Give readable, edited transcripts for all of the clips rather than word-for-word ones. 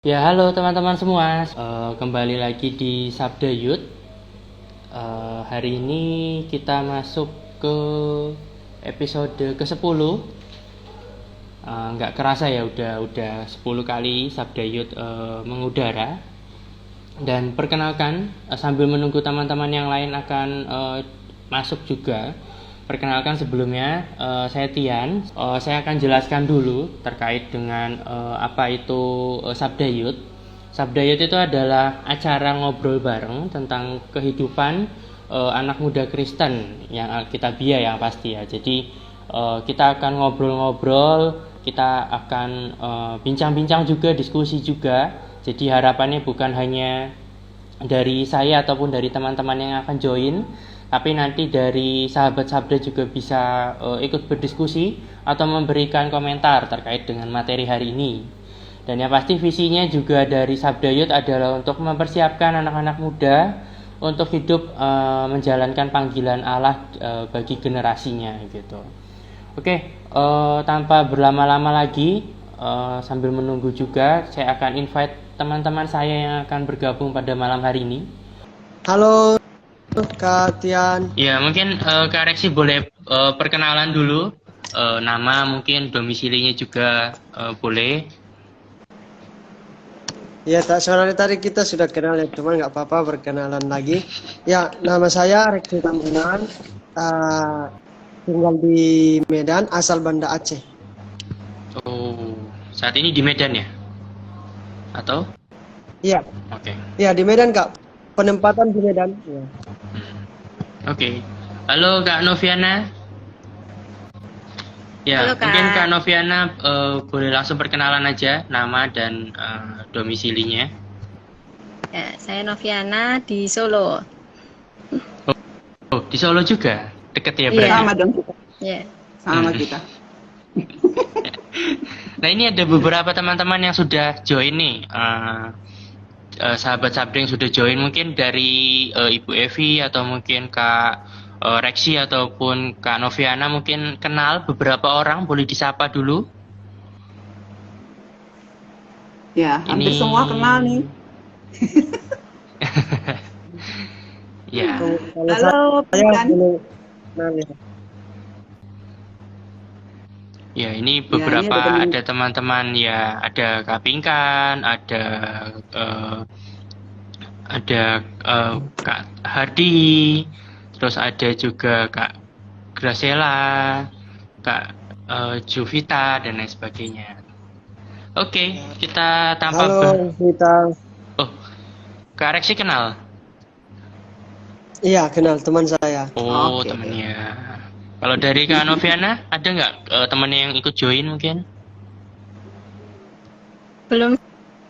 Ya, halo teman-teman semua. Kembali lagi di Sabda Youth. Hari ini kita masuk ke episode ke-10. Nggak kerasa ya, udah 10 kali Sabda Youth mengudara. Dan perkenalkan, sambil menunggu teman-teman yang lain akan masuk juga. Perkenalkan sebelumnya, saya Tian. Saya akan jelaskan dulu terkait dengan apa itu Sabda Youth. Sabda Youth itu adalah acara ngobrol bareng tentang kehidupan anak muda Kristen yang Alkitabiah yang pasti ya. Jadi kita akan ngobrol-ngobrol, kita akan bincang-bincang juga, diskusi juga. Jadi harapannya bukan hanya dari saya ataupun dari teman-teman yang akan join, tapi nanti dari sahabat-sahabat juga bisa ikut berdiskusi atau memberikan komentar terkait dengan materi hari ini. Dan yang pasti visinya juga dari Sabda Youth adalah untuk mempersiapkan anak-anak muda untuk hidup menjalankan panggilan Allah bagi generasinya gitu. Oke, tanpa berlama-lama lagi, sambil menunggu juga, saya akan invite teman-teman saya yang akan bergabung pada malam hari ini. Halo Kak Tian. Ya, mungkin Kak Reksi boleh perkenalan dulu, nama mungkin domisilinya juga boleh. Ya, sebenarnya tadi kita sudah kenal ya, cuman nggak apa-apa perkenalan lagi. Ya, nama saya Reksi Tambunan, tinggal di Medan, asal Banda Aceh. Oh, saat ini di Medan ya? Atau? Iya, Oke. ya di Medan Kak. Penempatan di Medan. Ya. Oke. Halo Kak Noviana. Ya, Halo, Kak. mungkin Kak Noviana boleh langsung perkenalan aja nama dan domisilinya. Ya, saya Noviana di Solo. Oh, di Solo juga? Deket ya Iya. berarti? Sama dong kita. Ya, Sama kita. Nah, ini ada beberapa teman-teman yang sudah join nih. Sahabat-sahabat yang sudah join mungkin dari Ibu Evi atau mungkin Kak Reksi ataupun Kak Noviana mungkin kenal beberapa orang, boleh disapa dulu. Ya, hampir Ini- semua kenal nih. Ya, Kalau Halo, saya Pinkan. belum kenal ya. ya ini Ya, beberapa ini ada teman- ada teman-teman ya, ada Kak Pinkan, ada Kak Hardi, terus ada juga Kak Graciela, Kak Juvita dan lain sebagainya. Oke, kita tanpa Halo Vita. Oh, Kak Reksi kenal? Iya, kenal teman saya. Oh, Oke. temennya. Kalau dari Kak Noviana, ada nggak temennya yang ikut join mungkin? belum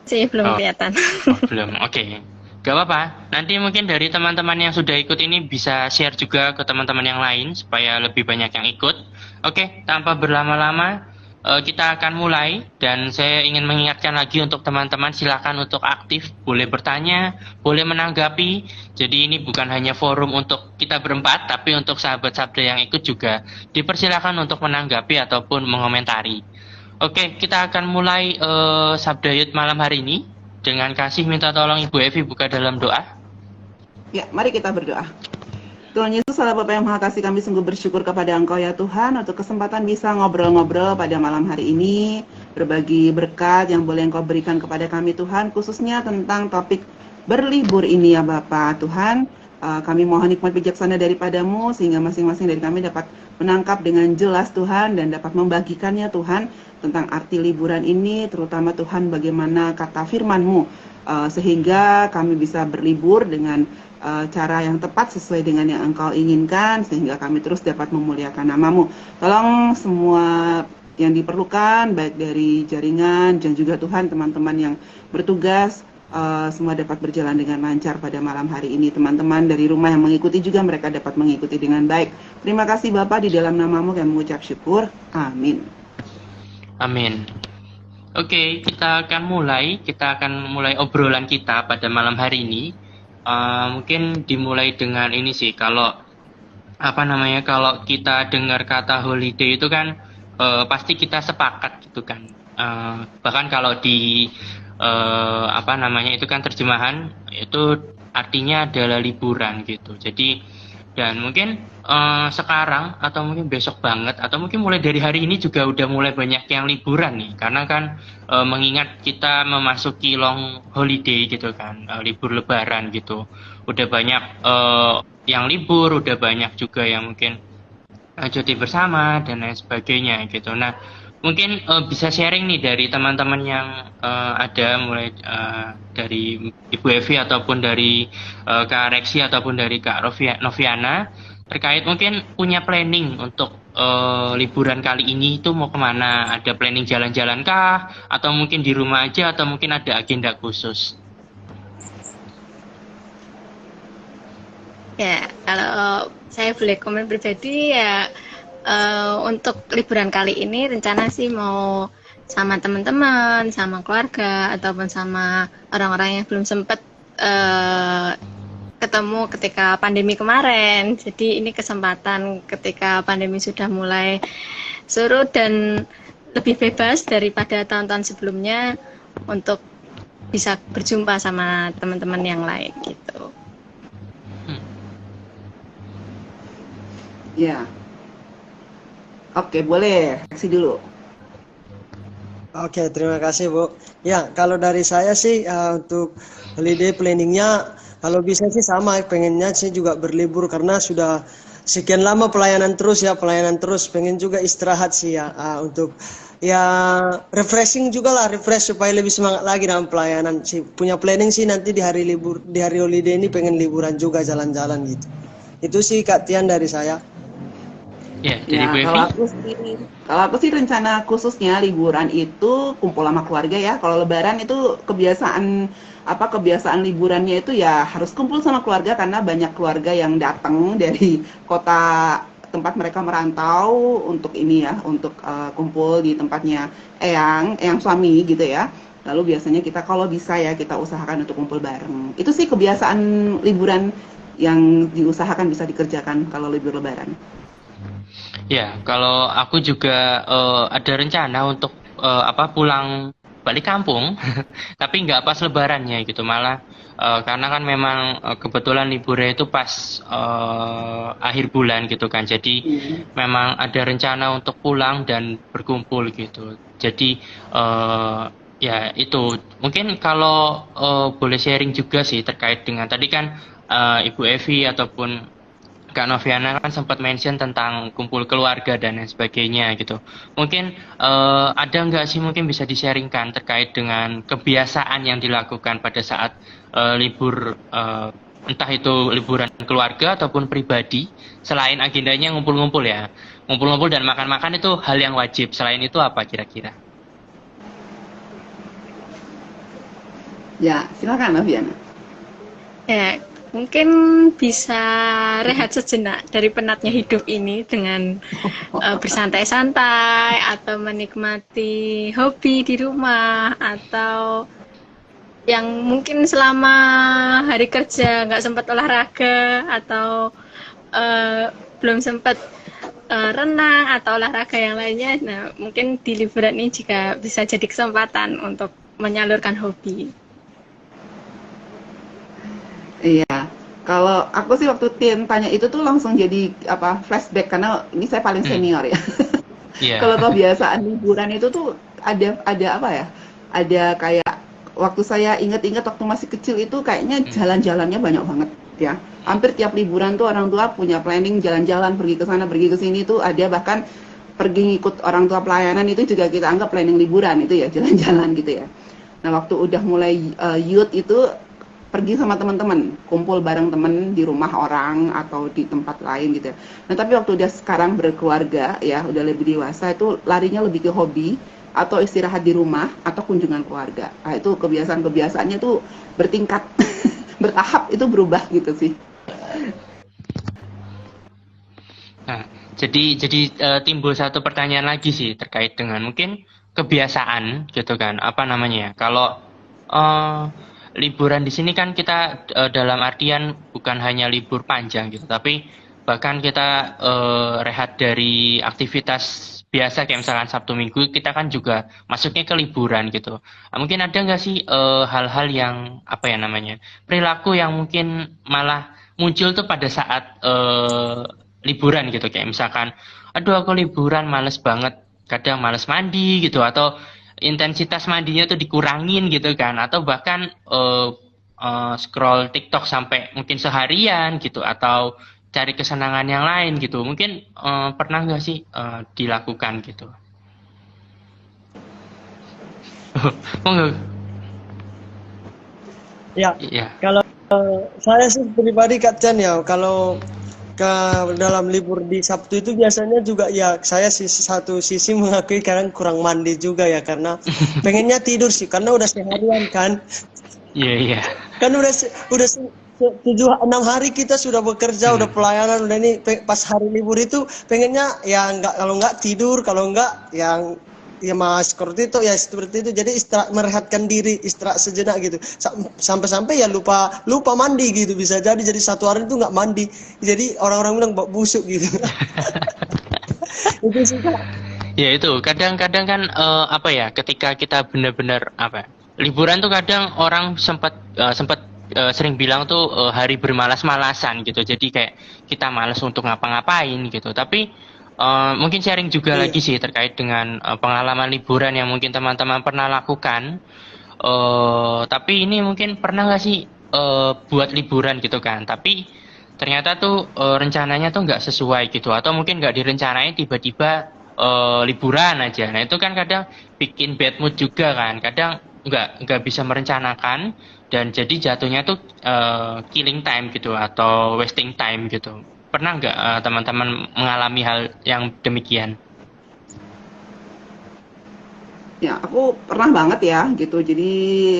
sih, belum Oh. kelihatan. Oh, belum. Oke. Gak apa-apa. Nanti mungkin dari teman-teman yang sudah ikut ini bisa share juga ke teman-teman yang lain supaya lebih banyak yang ikut. Oke, tanpa berlama-lama kita akan mulai dan saya ingin mengingatkan lagi untuk teman-teman silakan untuk aktif, boleh bertanya, boleh menanggapi. Jadi ini bukan hanya forum untuk kita berempat, tapi untuk sahabat-sahabat yang ikut juga dipersilakan untuk menanggapi ataupun mengomentari. Oke, kita akan mulai Sabda Youth malam hari ini. Dengan kasih minta tolong Ibu Evi buka dalam doa. Ya, mari kita berdoa. Tuhan Yesus, Allah Bapa yang Maha Kasih, kami sungguh bersyukur kepada Engkau ya Tuhan untuk kesempatan bisa ngobrol-ngobrol pada malam hari ini, berbagi berkat yang boleh Engkau berikan kepada kami Tuhan, khususnya tentang topik berlibur ini ya Bapa Tuhan. Kami mohon hikmat bijaksana daripadamu sehingga masing-masing dari kami dapat menangkap dengan jelas Tuhan dan dapat membagikannya Tuhan tentang arti liburan ini, terutama Tuhan bagaimana kata firman-Mu sehingga kami bisa berlibur dengan cara yang tepat sesuai dengan yang Engkau inginkan sehingga kami terus dapat memuliakan nama-Mu. Tolong semua yang diperlukan baik dari jaringan dan juga Tuhan teman-teman yang bertugas semua dapat berjalan dengan lancar pada malam hari ini. Teman-teman dari rumah yang mengikuti juga mereka dapat mengikuti dengan baik. Terima kasih Bapak, di dalam nama-Mu kami mengucap syukur. Amin. Amin. Oke, kita akan mulai obrolan kita pada malam hari ini. Mungkin dimulai dengan ini sih, kalau kita dengar kata holiday itu kan pasti kita sepakat gitu kan. Bahkan kalau di apa namanya itu kan terjemahan itu artinya adalah liburan gitu. Jadi dan mungkin sekarang atau mungkin besok banget atau mungkin mulai dari hari ini juga udah mulai banyak yang liburan nih karena kan mengingat kita memasuki long holiday gitu kan, libur lebaran gitu. Udah banyak yang libur, udah banyak juga yang mungkin cuti bersama dan lain sebagainya gitu. Nah, mungkin bisa sharing nih dari teman-teman yang ada mulai dari Ibu Evi ataupun dari Kak Reksi ataupun dari Kak Noviana terkait mungkin punya planning untuk liburan kali ini itu mau kemana? Ada planning jalan-jalan kah? Atau mungkin di rumah aja atau mungkin ada agenda khusus? Ya, kalau saya boleh komen pribadi ya untuk liburan kali ini rencana sih mau sama teman-teman, sama keluarga ataupun sama orang-orang yang belum sempat ketemu ketika pandemi kemarin. Jadi ini kesempatan ketika pandemi sudah mulai surut dan lebih bebas daripada tahun-tahun sebelumnya untuk bisa berjumpa sama teman-teman yang lain gitu. Ya. Oke, boleh. Kasih dulu. Oke, terima kasih Bu. Ya, kalau dari saya sih untuk holiday planningnya, kalau bisa sih sama, pengennya sih juga berlibur karena sudah sekian lama pelayanan terus, pengen juga istirahat sih ya, untuk ya refreshing juga lah, refresh supaya lebih semangat lagi dalam pelayanan sih. Punya planning sih nanti di hari libur, di hari holiday ini pengen liburan juga, jalan-jalan gitu. Itu sih Kak Tian dari saya. Ya, dari Bu Evi. Kalau aku sih rencana khususnya liburan itu kumpul sama keluarga ya. Kalau lebaran itu kebiasaan liburannya itu ya harus kumpul sama keluarga karena banyak keluarga yang datang dari kota tempat mereka merantau untuk ini ya, untuk kumpul di tempatnya eyang suami gitu ya. Lalu biasanya kita kalau bisa ya kita usahakan untuk kumpul bareng. Itu sih kebiasaan liburan yang diusahakan bisa dikerjakan kalau libur lebaran. Ya, kalau aku juga ada rencana untuk pulang balik kampung, tapi nggak pas lebarannya gitu, malah karena kan memang kebetulan liburnya itu pas akhir bulan gitu kan, jadi memang ada rencana untuk pulang dan berkumpul gitu. Jadi ya itu mungkin kalau boleh sharing juga sih terkait dengan tadi kan Ibu Evi ataupun Kak Noviana kan sempat mention tentang kumpul keluarga dan lain sebagainya gitu. Mungkin ada nggak sih mungkin bisa di-sharingkan terkait dengan kebiasaan yang dilakukan pada saat libur entah itu liburan keluarga ataupun pribadi selain agendanya ngumpul-ngumpul ya. Ngumpul-ngumpul dan makan-makan itu hal yang wajib. Selain itu apa kira-kira? Ya, silakan Noviana. Ya, mungkin bisa rehat sejenak dari penatnya hidup ini dengan bersantai-santai atau menikmati hobi di rumah atau yang mungkin selama hari kerja nggak sempat olahraga atau belum sempat renang atau olahraga yang lainnya. Nah, mungkin di liburan ini juga bisa jadi kesempatan untuk menyalurkan hobi. Iya, kalau aku sih waktu Tien tanya itu tuh langsung jadi flashback karena ini saya paling senior ya. Yeah. Kalau kebiasaan liburan itu tuh ada apa ya? Ada kayak waktu saya ingat-ingat waktu masih kecil itu kayaknya jalan-jalannya banyak banget ya. Hampir tiap liburan tuh orang tua punya planning jalan-jalan, pergi ke sana, pergi ke sini tuh ada, bahkan pergi ngikut orang tua pelayanan itu juga kita anggap planning liburan itu ya, jalan-jalan gitu ya. Nah, waktu udah mulai youth itu pergi sama teman-teman, kumpul bareng teman di rumah orang atau di tempat lain gitu ya. Nah, tapi waktu udah sekarang berkeluarga ya, udah lebih dewasa itu larinya lebih ke hobi atau istirahat di rumah atau kunjungan keluarga. Nah, itu kebiasaan-kebiasaannya tuh bertingkat, bertahap itu berubah gitu sih. Nah, jadi timbul satu pertanyaan lagi sih terkait dengan mungkin kebiasaan gitu kan, apa namanya ya? Kalau liburan di sini kan kita dalam artian bukan hanya libur panjang gitu, tapi bahkan kita rehat dari aktivitas biasa kayak misalkan Sabtu Minggu kita kan juga masuknya ke liburan gitu. Mungkin ada nggak sih hal-hal yang apa ya namanya perilaku yang mungkin malah muncul tuh pada saat liburan gitu kayak misalkan, aduh aku liburan males banget, kadang males mandi gitu atau intensitas mandinya tuh dikurangin gitu kan atau bahkan scroll TikTok sampai mungkin seharian gitu atau cari kesenangan yang lain gitu mungkin pernah nggak sih dilakukan gitu. Monggo. Ya, Iya. kalau saya sih pribadi Kak Chan ya, kalau ke dalam libur di Sabtu itu biasanya juga ya saya satu sisi mengakui kadang kurang mandi juga ya karena pengennya tidur sih karena udah seharian kan. Iya, iya. Kan udah 7-6 hari kita sudah bekerja, udah pelayanan, udah ini pas hari libur itu pengennya ya enggak, kalau enggak tidur, kalau enggak yang ya mas seperti itu jadi istirahat, merehatkan diri, istirahat sejenak gitu sampai-sampai ya lupa mandi gitu, bisa jadi satu hari itu nggak mandi jadi orang-orang bilang bau busuk gitu. Itu sih Kak. Ya itu kadang-kadang kan apa ya ketika kita benar-benar apa liburan tuh kadang orang sempat sering bilang tuh hari bermalas-malasan gitu jadi kayak kita malas untuk ngapa-ngapain gitu tapi mungkin sharing juga lagi sih terkait dengan pengalaman liburan yang mungkin teman-teman pernah lakukan. Tapi ini mungkin pernah nggak sih buat liburan gitu kan? Tapi ternyata tuh rencananya tuh nggak sesuai gitu, atau mungkin nggak direncanain tiba-tiba liburan aja. Nah itu kan kadang bikin bad mood juga kan. Kadang nggak bisa merencanakan dan jadi jatuhnya tuh killing time gitu atau wasting time gitu. Pernah nggak teman-teman mengalami hal yang demikian? Ya, aku pernah banget ya gitu. Jadi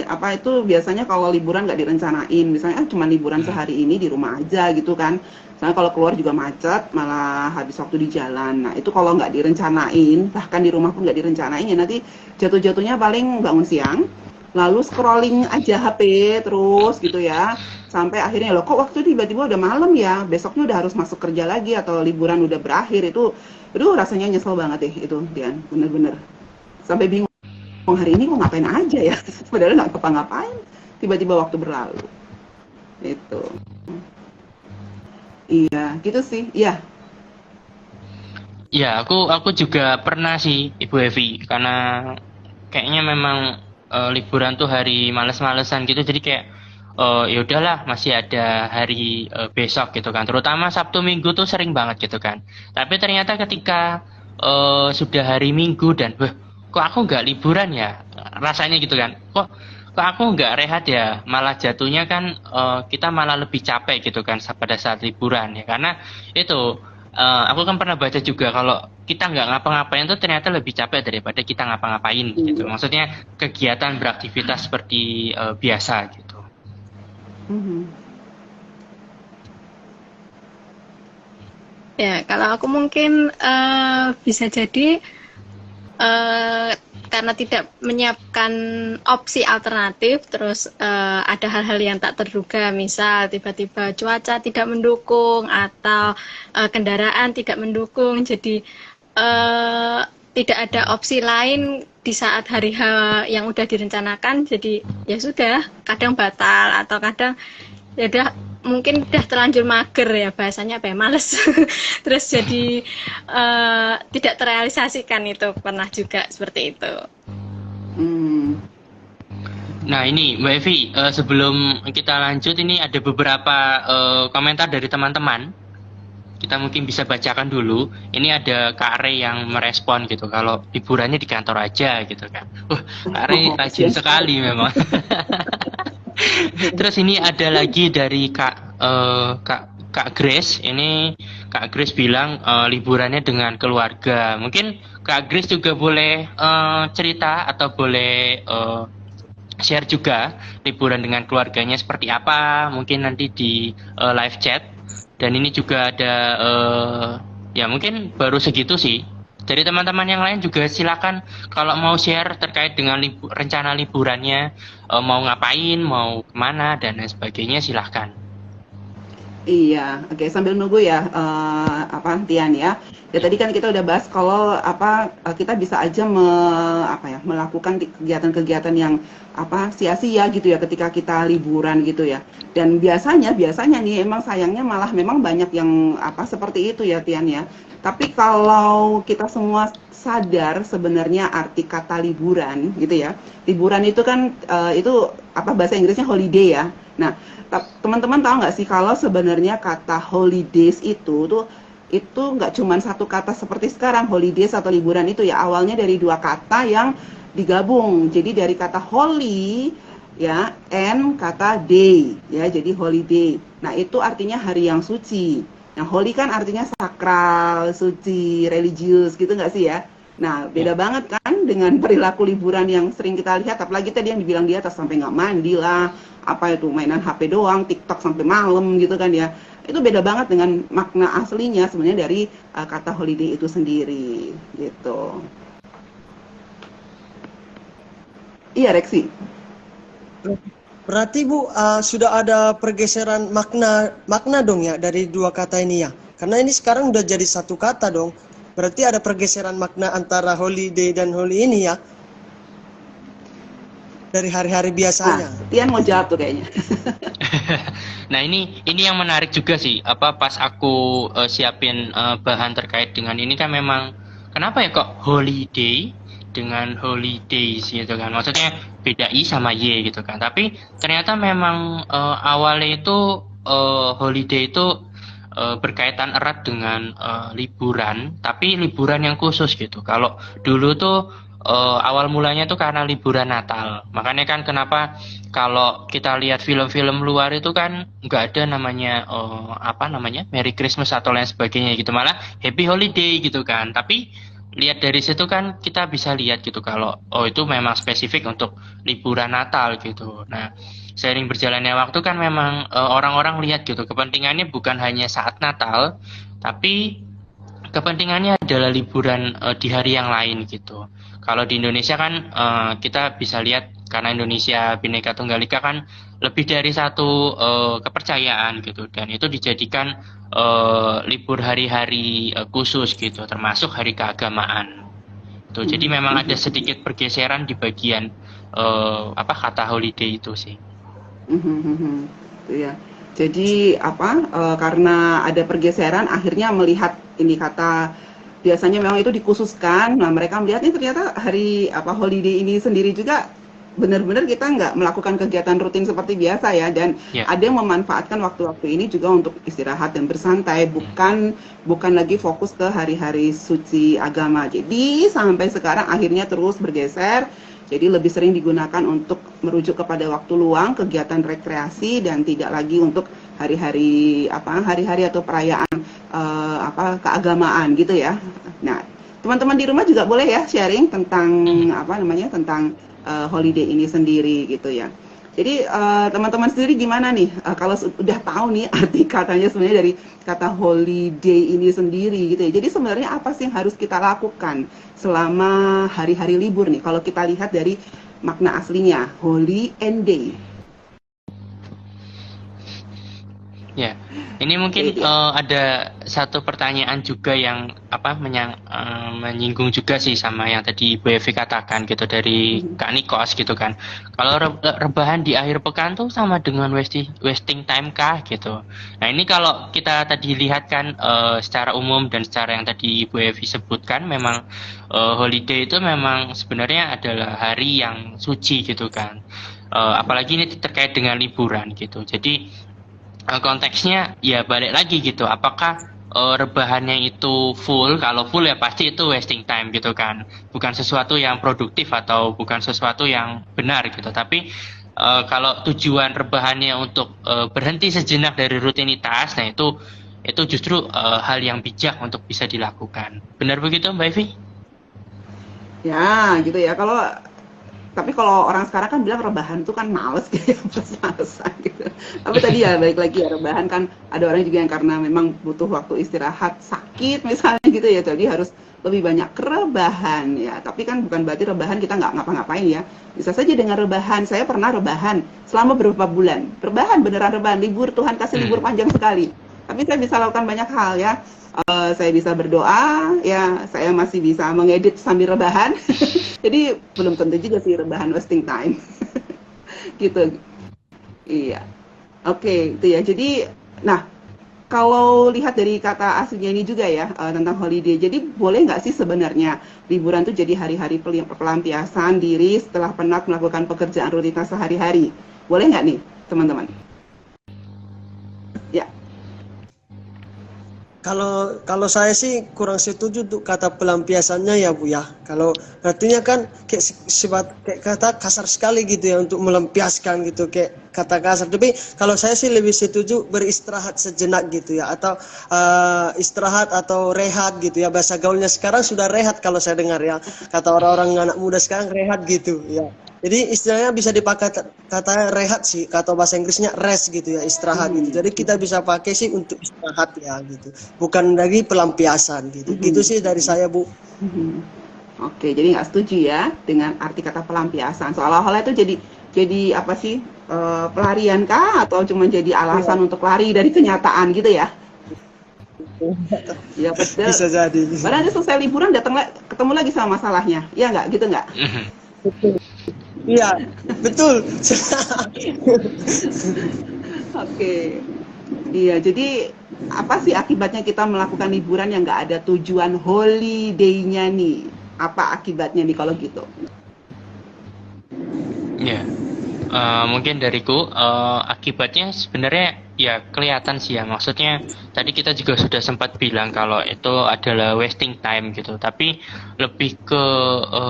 apa itu biasanya kalau liburan nggak direncanain, misalnya cuma liburan sehari ini di rumah aja gitu kan. Misalnya kalau keluar juga macet, malah habis waktu di jalan. Nah itu kalau nggak direncanain, bahkan di rumah pun nggak direncanain ya nanti jatuh-jatuhnya paling bangun siang, lalu scrolling aja HP terus gitu ya. Sampai akhirnya loh kok waktu tiba-tiba udah malam ya, besoknya udah harus masuk kerja lagi atau liburan udah berakhir itu rasanya nyesel banget deh itu Dian, bener-bener sampai bingung hari ini kok ngapain aja ya, padahal nggak ngapa-ngapain, tiba-tiba waktu berlalu itu. Iya gitu sih, iya. Ya aku juga pernah sih Ibu Evi karena kayaknya memang liburan tuh hari males-malesan gitu jadi kayak ya udahlah masih ada hari besok gitu kan terutama Sabtu Minggu tuh sering banget gitu kan tapi ternyata ketika sudah hari Minggu dan kok aku nggak liburan ya rasanya gitu kan kok aku nggak rehat ya malah jatuhnya kan kita malah lebih capek gitu kan pada saat liburan ya karena itu aku kan pernah baca juga kalau kita nggak ngapa-ngapain tuh ternyata lebih capek daripada kita ngapa-ngapain gitu maksudnya kegiatan beraktivitas seperti biasa gitu. Ya, kalau aku mungkin bisa jadi karena tidak menyiapkan opsi alternatif, terus ada hal-hal yang tak terduga, misal tiba-tiba cuaca tidak mendukung atau kendaraan tidak mendukung, jadi tidak ada opsi lain di saat hari H yang udah direncanakan, jadi ya sudah, kadang batal atau kadang ya udah mungkin udah terlanjur mager ya bahasanya apa ya males terus jadi tidak terrealisasikan itu pernah juga seperti itu. Nah ini Mbak Evi sebelum kita lanjut ini ada beberapa komentar dari teman-teman. Kita mungkin bisa bacakan dulu. Ini ada Kak Rey yang merespon gitu kalau liburannya di kantor aja gitu kan. Kak Rey rajin sekali memang. Terus ini ada lagi dari Kak Grace. Ini Kak Grace bilang liburannya dengan keluarga. Mungkin Kak Grace juga boleh cerita atau boleh share juga liburan dengan keluarganya seperti apa. Mungkin nanti di live chat. Dan ini juga ada ya mungkin baru segitu sih. Dari teman-teman yang lain juga silakan kalau mau share terkait dengan rencana liburannya, mau ngapain, mau kemana dan lain sebagainya silahkan. Iya, oke sambil nunggu ya Tian ya. Ya tadi kan kita udah bahas kalau kita bisa aja melakukan kegiatan-kegiatan yang sia-sia gitu ya ketika kita liburan gitu ya. Dan biasanya nih emang sayangnya malah memang banyak yang seperti itu ya Tian ya. Tapi kalau kita semua sadar sebenarnya arti kata liburan gitu ya. Liburan itu kan itu bahasa Inggrisnya holiday ya. Nah, teman-teman tahu nggak sih kalau sebenarnya kata holidays itu nggak cuma satu kata seperti sekarang holidays atau liburan itu ya, awalnya dari dua kata yang digabung. Jadi dari kata holy ya and kata day ya, jadi holiday. Nah, itu artinya hari yang suci. Nah, holy kan artinya sakral, suci, religius gitu nggak sih ya? Nah, beda banget kan dengan perilaku liburan yang sering kita lihat, apalagi tadi yang dibilang di atas sampai nggak mandi lah, mainan HP doang, TikTok sampai malam gitu kan ya. Itu beda banget dengan makna aslinya sebenarnya dari kata holiday itu sendiri gitu. Iya, Reksi. Berarti Bu, sudah ada pergeseran makna dong ya dari dua kata ini ya. Karena ini sekarang udah jadi satu kata dong. Berarti ada pergeseran makna antara holiday dan holy ini ya. Dari hari-hari biasanya. Tian mau jawab tuh kayaknya. Nah, ini yang menarik juga sih. Pas aku siapin bahan terkait dengan ini kan memang kenapa ya kok holiday dengan holidays gitu kan. Maksudnya beda I sama Y gitu kan. Tapi ternyata memang awalnya itu holiday itu berkaitan erat dengan liburan, tapi liburan yang khusus gitu. Kalau dulu tuh awal mulanya tuh karena liburan Natal. Makanya kan kenapa kalau kita lihat film-film luar itu kan nggak ada namanya Merry Christmas atau lain sebagainya gitu, malah Happy Holiday gitu kan. Tapi lihat dari situ kan kita bisa lihat gitu kalau itu memang spesifik untuk liburan Natal gitu. Nah, seiring berjalannya waktu kan memang orang-orang lihat gitu kepentingannya bukan hanya saat Natal, tapi kepentingannya adalah liburan di hari yang lain gitu. Kalau di Indonesia kan kita bisa lihat karena Indonesia Bhinneka Tunggal Ika kan lebih dari satu kepercayaan gitu, dan itu dijadikan libur hari-hari khusus gitu, termasuk hari keagamaan. Tuh, jadi memang ada sedikit pergeseran di bagian kata holiday itu sih. Iya. Jadi karena ada pergeseran, akhirnya melihat ini kata biasanya memang itu dikhususkan. Nah, mereka melihat ini ternyata hari holiday ini sendiri juga benar-benar kita nggak melakukan kegiatan rutin seperti biasa ya, dan ada yang memanfaatkan waktu-waktu ini juga untuk istirahat dan bersantai, bukan lagi fokus ke hari-hari suci agama. Jadi sampai sekarang akhirnya terus bergeser. Jadi lebih sering digunakan untuk merujuk kepada waktu luang, kegiatan rekreasi, dan tidak lagi untuk hari-hari atau perayaan keagamaan gitu ya. Nah, teman-teman di rumah juga boleh ya sharing tentang tentang holiday ini sendiri gitu ya. Jadi teman-teman sendiri gimana nih kalau udah tahu nih arti katanya sebenarnya dari kata holiday ini sendiri gitu ya. Jadi sebenarnya apa sih yang harus kita lakukan selama hari-hari libur nih kalau kita lihat dari makna aslinya holy and day? Ya, ini mungkin ada satu pertanyaan juga yang menyinggung juga sih sama yang tadi Bu Evi katakan gitu dari Kak Nikos gitu kan. Kalau rebahan di akhir pekan tuh sama dengan wasting time kah gitu. Nah, ini kalau kita tadi lihat kan secara umum dan secara yang tadi Bu Evi sebutkan, memang holiday itu memang sebenarnya adalah hari yang suci gitu kan. Apalagi ini terkait dengan liburan gitu. Jadi konteksnya ya balik lagi gitu, apakah rebahannya itu full? Kalau full ya pasti itu wasting time gitu kan, bukan sesuatu yang produktif atau bukan sesuatu yang benar gitu. Tapi kalau tujuan rebahannya untuk berhenti sejenak dari rutinitas, nah itu justru hal yang bijak untuk bisa dilakukan. Benar begitu Mbak Evi? Ya gitu ya. Tapi kalau orang sekarang kan bilang rebahan itu kan males gitu ya, males-malesan gitu. Tapi tadi ya balik lagi ya, rebahan kan ada orang juga yang karena memang butuh waktu istirahat, sakit misalnya gitu ya, jadi harus lebih banyak rebahan ya. Tapi kan bukan berarti rebahan kita nggak ngapa-ngapain ya. Bisa saja dengan rebahan. Saya pernah rebahan selama beberapa bulan. Rebahan, beneran rebahan, libur, Tuhan kasih libur panjang sekali. Tapi saya bisa lakukan banyak hal ya. saya bisa berdoa, ya saya masih bisa mengedit sambil rebahan. Jadi belum tentu juga sih rebahan wasting time. Gitu. Iya. Oke, itu ya. Jadi, nah, kalau lihat dari kata aslinya ini juga ya, tentang holiday. Jadi boleh nggak sih sebenarnya liburan itu jadi hari-hari pelampiasan diri setelah penat melakukan pekerjaan rutinitas sehari-hari? Boleh nggak nih, teman-teman? Ya. Kalau saya sih kurang setuju tuh kata pelampiasannya ya Bu ya. Kalau artinya kan kayak kata kasar sekali gitu ya untuk melampiaskan gitu kayak kata kasar. Tapi kalau saya sih lebih setuju beristirahat sejenak gitu ya atau istirahat atau rehat gitu ya. Bahasa gaulnya sekarang sudah rehat kalau saya dengar ya. Kata orang-orang anak muda sekarang rehat gitu ya. Jadi istilahnya bisa dipakai kata rehat sih, kata bahasa Inggrisnya rest gitu ya, istirahat gitu. Jadi kita bisa pakai sih untuk istirahat ya gitu, bukan lagi pelampiasan gitu. Gitu sih dari saya Bu. Oke, jadi nggak setuju ya dengan arti kata pelampiasan. Seolah-olah itu jadi apa sih, pelarian kah atau cuma jadi alasan untuk lari dari kenyataan gitu ya? Ya betul. Bisa jadi. Padahal nanti selesai liburan ketemu lagi sama masalahnya, ya nggak gitu nggak? Iya, betul. Oke. Iya, jadi apa sih akibatnya kita melakukan liburan yang nggak ada tujuan holiday-nya nih? Apa akibatnya nih kalau gitu? Ya, mungkin dariku akibatnya sebenarnya ya kelihatan sih ya. Maksudnya tadi kita juga sudah sempat bilang kalau itu adalah wasting time gitu. Tapi lebih ke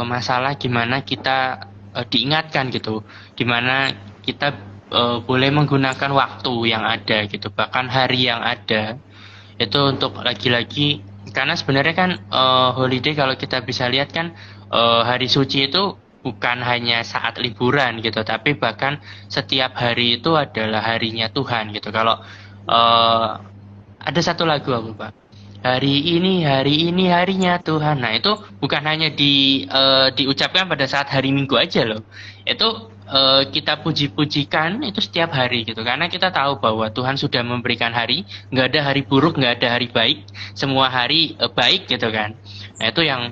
masalah gimana kita diingatkan gitu, gimana kita boleh menggunakan waktu yang ada gitu, bahkan hari yang ada itu untuk lagi-lagi, karena sebenarnya kan holiday kalau kita bisa lihat kan hari suci itu bukan hanya saat liburan gitu, tapi bahkan setiap hari itu adalah harinya Tuhan gitu. Kalau ada satu lagu aku Pak, hari ini harinya Tuhan. Nah itu bukan hanya diucapkan pada saat hari Minggu aja loh. Itu kita puji-pujikan itu setiap hari gitu. Karena kita tahu bahwa Tuhan sudah memberikan hari, nggak ada hari buruk, nggak ada hari baik, semua hari baik gitu kan. Nah itu yang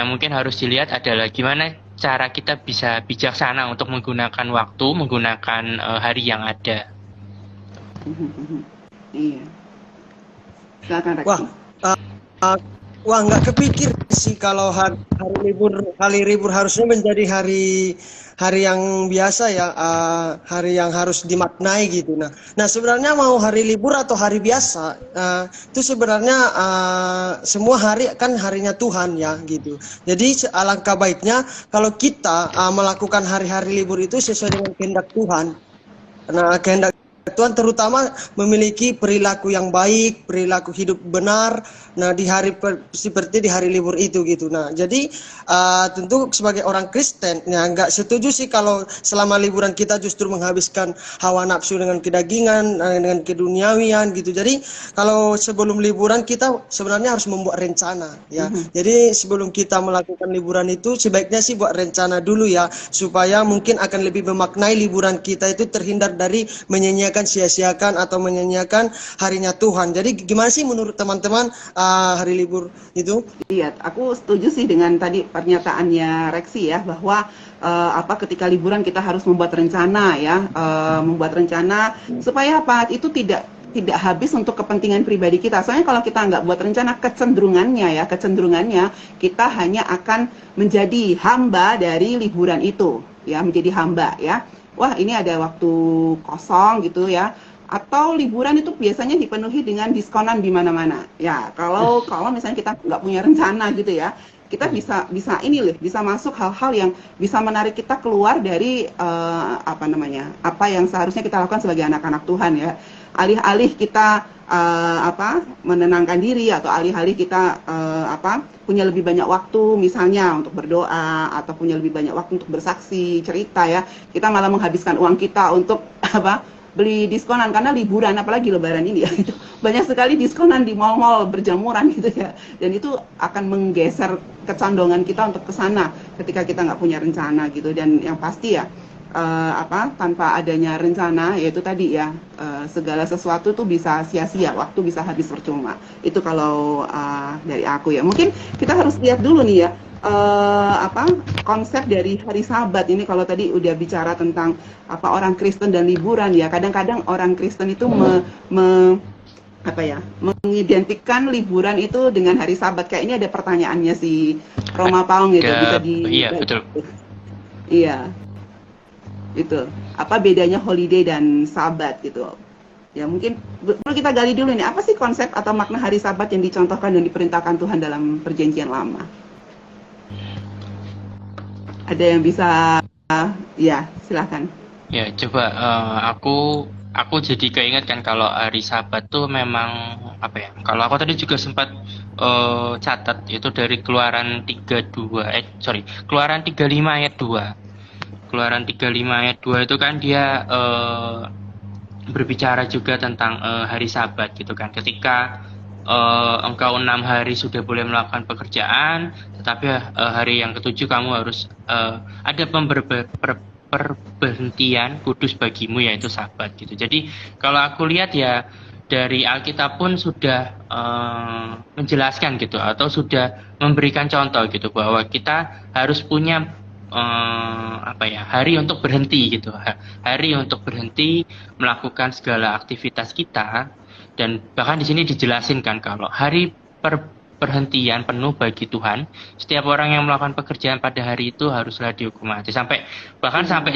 mungkin harus dilihat adalah gimana cara kita bisa bijaksana untuk menggunakan waktu, menggunakan hari yang ada. Iya. Silakan Reksi. Wah, nggak kepikir sih kalau hari libur harusnya menjadi hari yang biasa ya, hari yang harus dimaknai gitu. Nah sebenarnya mau hari libur atau hari biasa, itu sebenarnya semua hari kan harinya Tuhan ya gitu. Jadi alangkah baiknya kalau kita melakukan hari-hari libur itu sesuai dengan kehendak Tuhan. Nah kehendak Tuhan terutama memiliki perilaku yang baik, perilaku hidup benar. Nah seperti di hari libur itu gitu. Nah jadi tentu sebagai orang Kristen, ya nggak setuju sih kalau selama liburan kita justru menghabiskan hawa nafsu dengan kedagingan, dengan keduniawian gitu. Jadi kalau sebelum liburan kita sebenarnya harus membuat rencana ya. Jadi sebelum kita melakukan liburan itu sebaiknya sih buat rencana dulu ya, supaya mungkin akan lebih memaknai liburan kita itu terhindar dari menyanyiakan, sia-siakan atau menyanyiakan harinya Tuhan. Jadi gimana sih menurut teman-teman hari libur itu? Iya, aku setuju sih dengan tadi pernyataannya Reksi ya, bahwa ketika liburan kita harus membuat rencana ya, membuat rencana supaya apa? Itu tidak habis untuk kepentingan pribadi kita. Soalnya kalau kita nggak buat rencana, kecenderungannya kita hanya akan menjadi hamba dari liburan itu ya, menjadi hamba ya. Wah, ini ada waktu kosong gitu ya. Atau liburan itu biasanya dipenuhi dengan diskonan di mana-mana. Ya, kalau misalnya kita nggak punya rencana gitu ya, kita bisa masuk hal-hal yang bisa menarik kita keluar dari apa yang seharusnya kita lakukan sebagai anak-anak Tuhan ya. Alih-alih kita menenangkan diri, atau alih-alih kita punya lebih banyak waktu misalnya untuk berdoa, atau punya lebih banyak waktu untuk bersaksi, cerita ya, kita malah menghabiskan uang kita untuk beli diskonan karena liburan, apalagi lebaran ini ya, gitu. Banyak sekali diskonan di mall-mall berjamuran gitu ya, dan itu akan menggeser kecondongan kita untuk ke sana ketika kita nggak punya rencana gitu. Dan yang pasti ya, tanpa adanya rencana, yaitu tadi ya, segala sesuatu tuh bisa sia-sia, waktu bisa habis percuma. Itu kalau dari aku ya. Mungkin kita harus lihat dulu nih ya, konsep dari hari Sabat ini. Kalau tadi udah bicara tentang orang Kristen dan liburan ya, kadang-kadang orang Kristen itu mengidentikan liburan itu dengan hari Sabat. Kayak ini ada pertanyaannya si Roma Paung gitu, bisa di Iya, betul. Iya. Itu. Apa bedanya holiday dan Sabat gitu. Ya mungkin perlu kita gali dulu nih, apa sih konsep atau makna hari Sabat yang dicontohkan dan diperintahkan Tuhan dalam Perjanjian Lama? Ada yang bisa, ya silakan. Ya, coba aku jadi keinget kan kalau hari Sabat tuh memang kalau aku tadi juga sempat catat itu dari Keluaran 35 ayat 2. Keluaran 35 ayat 2 itu kan dia berbicara juga tentang hari Sabat gitu kan. Ketika engkau 6 hari sudah boleh melakukan pekerjaan, tetapi hari yang ketujuh kamu harus ada perberhentian kudus bagimu, yaitu Sabat gitu. Jadi kalau aku lihat ya dari Alkitab pun sudah menjelaskan gitu, atau sudah memberikan contoh gitu bahwa kita harus punya hari untuk berhenti gitu, hari untuk berhenti melakukan segala aktivitas kita. Dan bahkan di sini dijelasin kan kalau hari perhentian penuh bagi Tuhan, setiap orang yang melakukan pekerjaan pada hari itu haruslah dihukum mati, sampai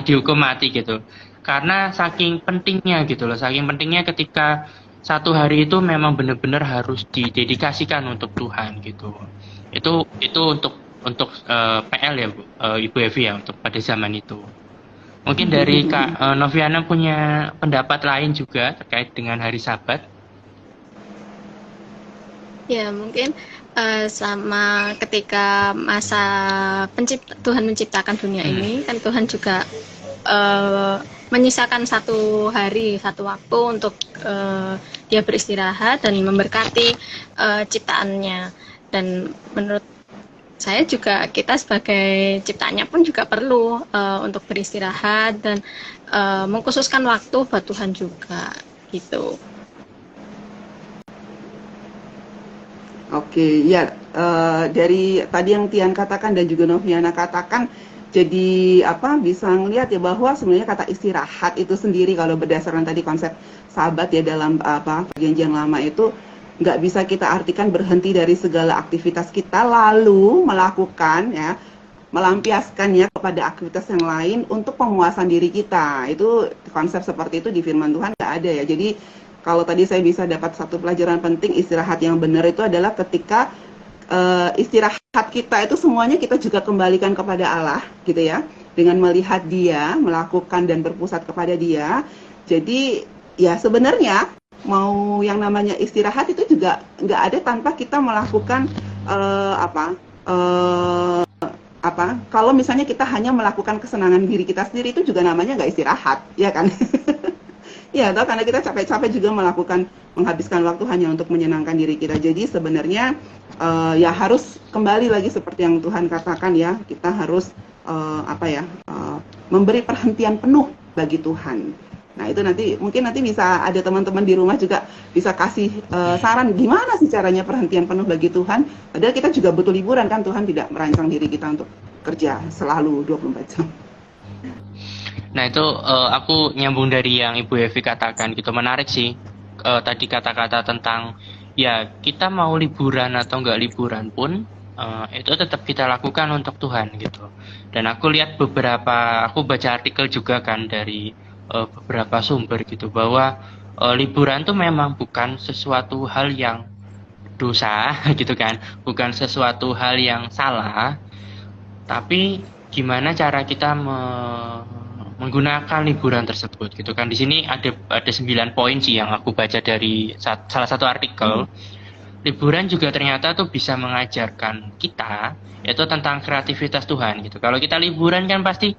dihukum mati gitu. Karena saking pentingnya gitu loh, saking pentingnya ketika satu hari itu memang benar-benar harus didedikasikan untuk Tuhan gitu. Itu untuk PL ya Ibu Evi ya, untuk pada zaman itu. Mungkin dari Kak Noviana punya pendapat lain juga terkait dengan hari Sabat. Ya, mungkin sama ketika masa Tuhan menciptakan dunia ini, kan Tuhan juga menyisakan satu hari, satu waktu untuk dia beristirahat dan memberkati ciptaannya. Dan menurut saya juga, kita sebagai ciptaannya pun juga perlu untuk beristirahat dan mengkhususkan waktu buat Tuhan juga gitu. Oke, ya dari tadi yang Tian katakan dan juga Noviana katakan, jadi bisa ngelihat ya bahwa sebenarnya kata istirahat itu sendiri, kalau berdasarkan tadi konsep Sabat ya dalam Perjanjian Lama itu, nggak bisa kita artikan berhenti dari segala aktivitas kita lalu melampiaskannya kepada aktivitas yang lain untuk pemuasan diri kita. Itu konsep seperti itu di firman Tuhan nggak ada ya. Jadi kalau tadi saya bisa dapat satu pelajaran penting, istirahat yang benar itu adalah ketika istirahat kita itu semuanya kita juga kembalikan kepada Allah gitu ya, dengan melihat Dia, melakukan dan berpusat kepada Dia. Jadi ya sebenarnya mau yang namanya istirahat itu juga nggak ada tanpa kita melakukan kalau misalnya kita hanya melakukan kesenangan diri kita sendiri, itu juga namanya nggak istirahat, ya kan? Ya, atau karena kita capek-capek juga menghabiskan waktu hanya untuk menyenangkan diri kita. Jadi sebenarnya ya harus kembali lagi seperti yang Tuhan katakan ya, kita harus memberi perhentian penuh bagi Tuhan. Nah itu mungkin nanti bisa ada teman-teman di rumah juga bisa kasih saran gimana sih caranya perhentian penuh bagi Tuhan. Padahal kita juga butuh liburan kan, Tuhan tidak merancang diri kita untuk kerja selalu 24 jam. Nah itu aku nyambung dari yang Ibu Evi katakan gitu, menarik sih tadi kata-kata tentang ya kita mau liburan atau nggak liburan pun itu tetap kita lakukan untuk Tuhan gitu. Dan aku lihat aku baca artikel juga kan dari beberapa sumber gitu, bahwa liburan tuh memang bukan sesuatu hal yang dosa gitu kan, bukan sesuatu hal yang salah, tapi gimana cara kita menggunakan liburan tersebut gitu kan. Di sini ada 9 poin sih yang aku baca dari salah satu artikel. Liburan juga ternyata tuh bisa mengajarkan kita yaitu tentang kreativitas Tuhan gitu. Kalau kita liburan kan pasti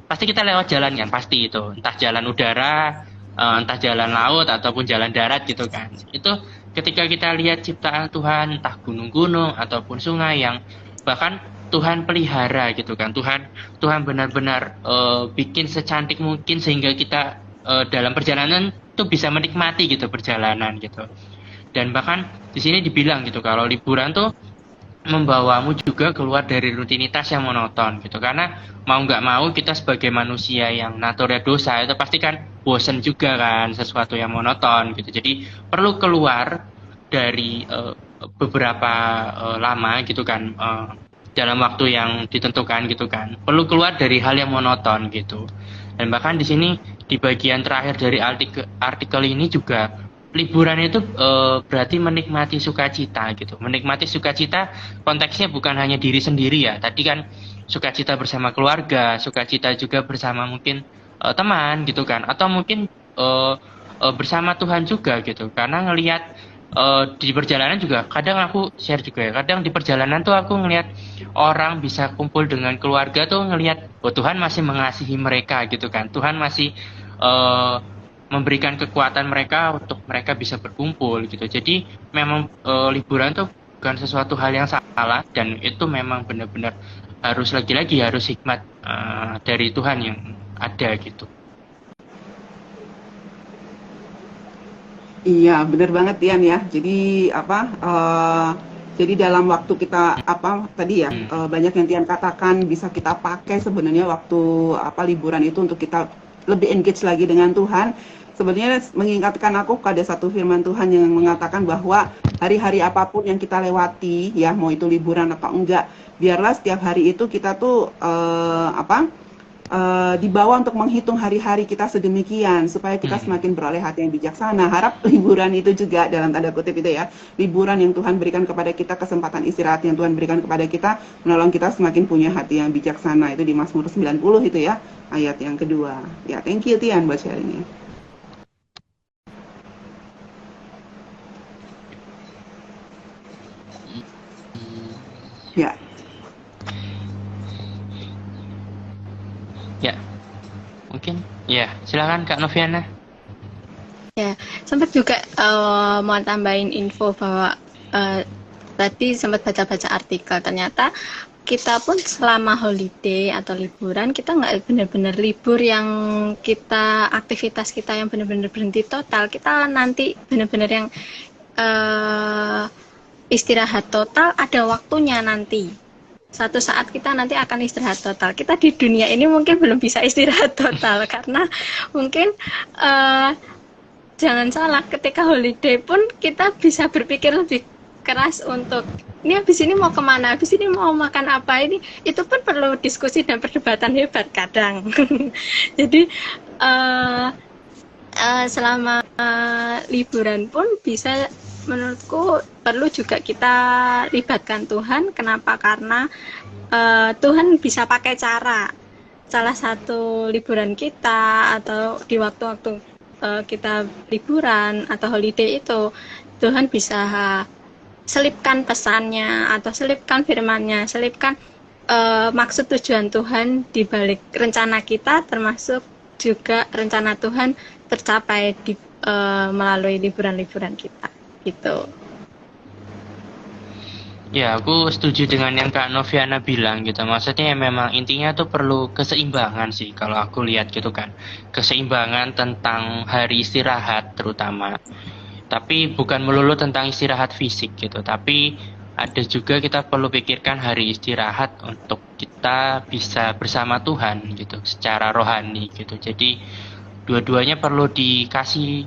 kita lewat jalan kan, pasti itu entah jalan udara, entah jalan laut ataupun jalan darat gitu kan. Itu ketika kita lihat ciptaan Tuhan, entah gunung-gunung ataupun sungai yang bahkan Tuhan pelihara gitu kan. Tuhan benar-benar bikin secantik mungkin sehingga kita dalam perjalanan tuh bisa menikmati gitu perjalanan gitu. Dan bahkan di sini dibilang gitu kalau liburan tuh membawamu juga keluar dari rutinitas yang monoton gitu, karena mau nggak mau kita sebagai manusia yang naturnya dosa itu pasti kan bosen juga kan sesuatu yang monoton gitu. Jadi perlu keluar dari beberapa lama gitu kan, dalam waktu yang ditentukan gitu kan, perlu keluar dari hal yang monoton gitu. Dan bahkan di sini di bagian terakhir dari artikel ini juga liburan itu berarti menikmati sukacita gitu. Menikmati sukacita konteksnya bukan hanya diri sendiri ya. Tadi kan sukacita bersama keluarga, sukacita juga bersama mungkin teman gitu kan, atau mungkin bersama Tuhan juga gitu. Karena ngelihat di perjalanan juga kadang aku share juga ya. Kadang di perjalanan tuh aku ngelihat orang bisa kumpul dengan keluarga tuh ngelihat Tuhan masih mengasihi mereka gitu kan. Tuhan masih memberikan kekuatan mereka untuk mereka bisa berkumpul gitu. Jadi memang liburan tuh bukan sesuatu hal yang salah, dan itu memang benar-benar harus lagi-lagi harus hikmat dari Tuhan yang ada gitu. Iya, benar banget Tian ya. Jadi jadi dalam waktu kita tadi ya, banyak yang Tian katakan bisa kita pakai sebenarnya waktu liburan itu untuk kita lebih engage lagi dengan Tuhan. Sebenarnya mengingatkan aku ada satu firman Tuhan yang mengatakan bahwa hari-hari apapun yang kita lewati ya, mau itu liburan atau enggak, biarlah setiap hari itu kita tuh dibawa untuk menghitung hari-hari kita sedemikian supaya kita semakin beroleh hati yang bijaksana. Harap liburan itu juga dalam tanda kutip itu ya, liburan yang Tuhan berikan kepada kita, kesempatan istirahat yang Tuhan berikan kepada kita, menolong kita semakin punya hati yang bijaksana. Itu di Mazmur 90 itu ya, ayat yang kedua. Ya, thank you Tian buat sharingnya. Ya. Ya, mungkin ya silakan Kak Noviana. Ya, sempat juga mau tambahin info bahwa tadi sempat baca-baca artikel, ternyata kita pun selama holiday atau liburan kita nggak benar-benar libur yang kita aktivitas kita yang benar-benar berhenti total. Kita nanti benar-benar yang istirahat total, ada waktunya nanti. Satu saat kita nanti akan istirahat total. Kita di dunia ini mungkin belum bisa istirahat total karena mungkin jangan salah, ketika holiday pun kita bisa berpikir lebih keras untuk ini habis ini mau kemana, habis ini mau makan apa, ini itu pun perlu diskusi dan perdebatan hebat kadang. Jadi selama liburan pun bisa, menurutku perlu juga kita libatkan Tuhan. Kenapa? Karena Tuhan bisa pakai cara. Salah satu liburan kita atau di waktu-waktu kita liburan atau holiday itu, Tuhan bisa selipkan pesannya atau selipkan firman-Nya, selipkan maksud tujuan Tuhan di balik rencana kita, termasuk juga rencana Tuhan tercapai melalui liburan-liburan kita. Gitu. Ya, aku setuju dengan yang Kak Noviana bilang gitu. Maksudnya memang intinya tuh perlu keseimbangan sih kalau aku lihat gitu kan. Keseimbangan tentang hari istirahat terutama. Tapi bukan melulu tentang istirahat fisik gitu. Tapi ada juga kita perlu pikirkan hari istirahat untuk kita bisa bersama Tuhan gitu secara rohani gitu. Jadi dua-duanya perlu dikasih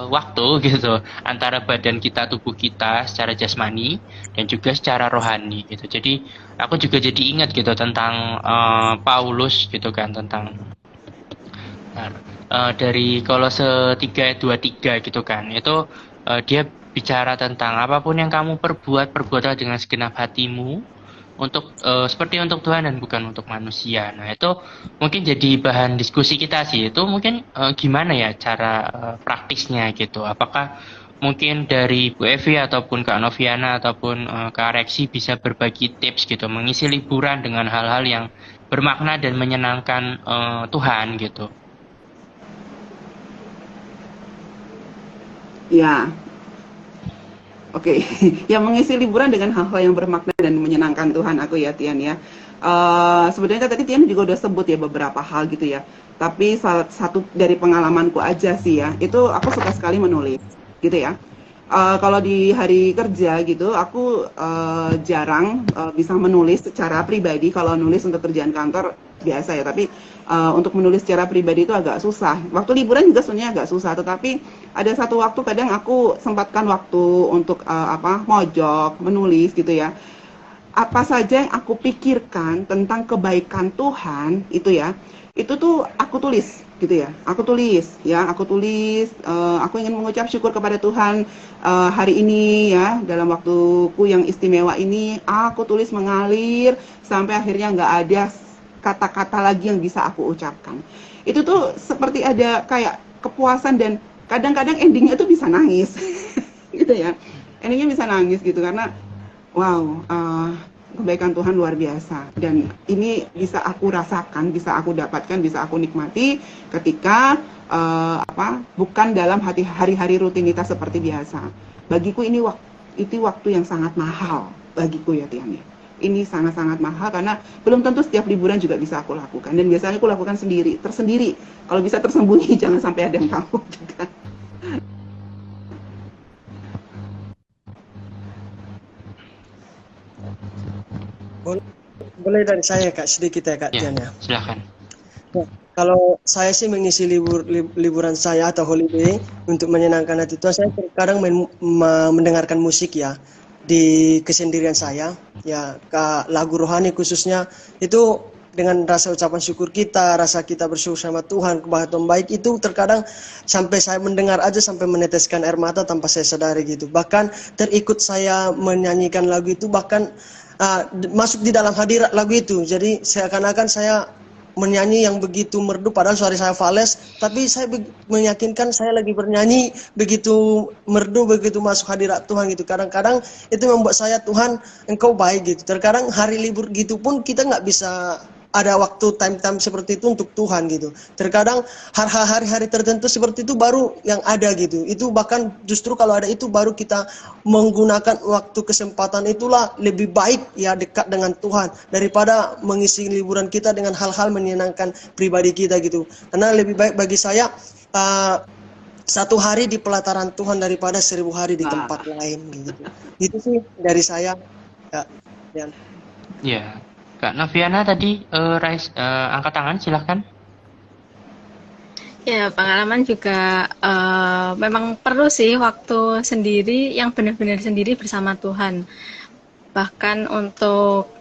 waktu gitu antara badan kita, tubuh kita secara jasmani dan juga secara rohani gitu. Jadi aku juga jadi ingat gitu tentang Paulus gitu kan, tentang dari Kolose 3:23 gitu kan. Itu dia bicara tentang apapun yang kamu perbuatlah dengan segenap hatimu untuk seperti untuk Tuhan dan bukan untuk manusia. Nah, itu mungkin jadi bahan diskusi kita sih. Itu mungkin gimana ya cara praktisnya gitu. Apakah mungkin dari Bu Evi ataupun Kak Noviana ataupun Kak Reksi bisa berbagi tips gitu, mengisi liburan dengan hal-hal yang bermakna dan menyenangkan Tuhan gitu. Ya. Oke, yang mengisi liburan dengan hal-hal yang bermakna dan menyenangkan Tuhan aku ya Tian ya. Sebenarnya tadi Tian juga udah sebut ya beberapa hal gitu ya. Tapi salah satu dari pengalamanku aja sih ya, itu aku suka sekali menulis gitu ya. Kalau di hari kerja gitu, aku jarang bisa menulis secara pribadi. Kalau nulis untuk kerjaan kantor biasa ya, tapi untuk menulis secara pribadi itu agak susah. Waktu liburan juga sebenarnya agak susah, tetapi ada satu waktu kadang aku sempatkan waktu untuk mojok, menulis gitu ya. Apa saja yang aku pikirkan tentang kebaikan Tuhan itu ya, itu tuh aku tulis gitu ya. Aku tulis, aku ingin mengucap syukur kepada Tuhan hari ini ya, dalam waktuku yang istimewa ini, aku tulis mengalir sampai akhirnya nggak ada kata-kata lagi yang bisa aku ucapkan. Itu tuh seperti ada kayak kepuasan dan kadang-kadang endingnya tuh bisa nangis gitu ya. Endingnya bisa nangis gitu karena wow, kebaikan Tuhan luar biasa dan ini bisa aku rasakan, bisa aku dapatkan, bisa aku nikmati ketika bukan dalam hari-hari rutinitas seperti biasa. Bagiku ini waktu yang sangat mahal bagiku ya Tian ya. Ini sangat-sangat mahal karena belum tentu setiap liburan juga bisa aku lakukan dan biasanya aku lakukan tersendiri. Kalau bisa tersembunyi jangan sampai ada yang tahu juga. Boleh dari saya Kak sedikit ya Kak Ya, Tian ya. silakan. Ya, kalau saya sih mengisi liburan saya atau holiday untuk menyenangkan hati Tuhan, saya terkadang mendengarkan musik ya di kesendirian saya ya, lagu rohani khususnya itu dengan rasa ucapan syukur kita, rasa kita bersyukur sama Tuhan, kebahagiaan baik itu terkadang sampai saya mendengar aja sampai meneteskan air mata tanpa saya sadari gitu. Bahkan terikut saya menyanyikan lagu itu, bahkan masuk di dalam hadirat lagu itu. Jadi seakan-akan saya menyanyi yang begitu merdu padahal suara saya fales, tapi saya meyakinkan saya lagi bernyanyi begitu merdu, begitu masuk hadirat Tuhan gitu. Kadang-kadang itu membuat saya, Tuhan Engkau baik gitu. Terkadang hari libur gitu pun kita nggak bisa ada waktu time seperti itu untuk Tuhan gitu. Terkadang hari-hari tertentu seperti itu baru yang ada gitu. Itu bahkan justru kalau ada itu baru kita menggunakan waktu kesempatan itulah lebih baik ya, dekat dengan Tuhan daripada mengisi liburan kita dengan hal-hal menyenangkan pribadi kita gitu. Karena lebih baik bagi saya satu hari di pelataran Tuhan daripada 1000 hari di tempat lain gitu. Itu sih dari saya ya. Ya, Kak Noviana tadi angkat tangan, silahkan. Ya, pengalaman juga memang perlu sih waktu sendiri yang benar-benar sendiri bersama Tuhan. Bahkan untuk